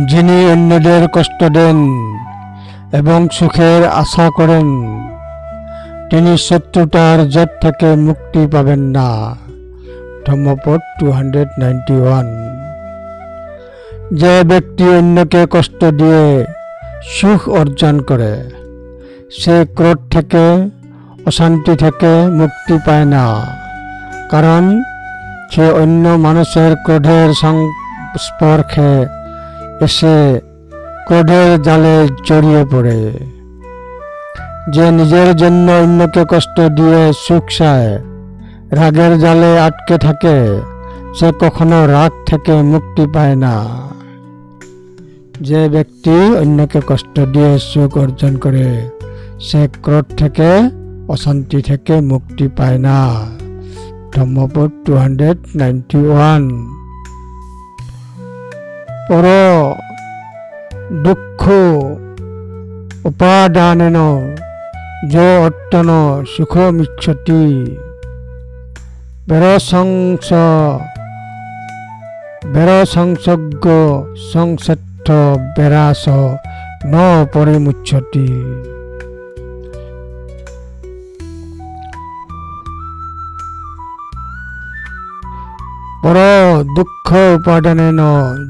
যিনি অন্যদের কষ্ট দেন এবং সুখের আশা করেন তিনি শত্রুতার জেদ থেকে মুক্তি পাবেন না। ধম্মপদ 291। যে ব্যক্তি অন্যকে কষ্ট দিয়ে সুখ অর্জন করে সে ক্রোধ থেকে অশান্তি থেকে মুক্তি পায় না, কারণ সে অন্য মানুষের ক্রোধের সংস্পর্শে এসে ক্রোধের জালে জড়িয়ে পড়ে। যে নিজের জন্য অন্যকে কষ্ট দিয়ে সুখ চায়, রাগের জালে আটকে থাকে, সে কখনো রাগ থেকে মুক্তি পায় না। যে ব্যক্তি অন্যকে কষ্ট দিয়ে সুখ অর্জন করে সে ক্রোধ থেকে অশান্তি থেকে মুক্তি পায় না। ধম্মপদ 291। পর দুঃখ উপাদানেন যো অট্টন সুখমিচ্ছতি বেরসংসজ্ঞ সংসেত্থ বেরাস ন পরিমুচ্ছতি। পর দুঃখ উপাদানেন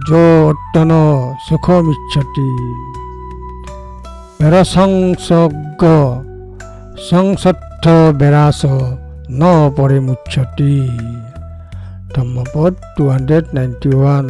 যো অট্টন সুখমিচ্ছতি বেরসংসজ্ঞ সংসেত্থ বেরাস ন পরিমুচ্ছতি। ধম্মপদ 291।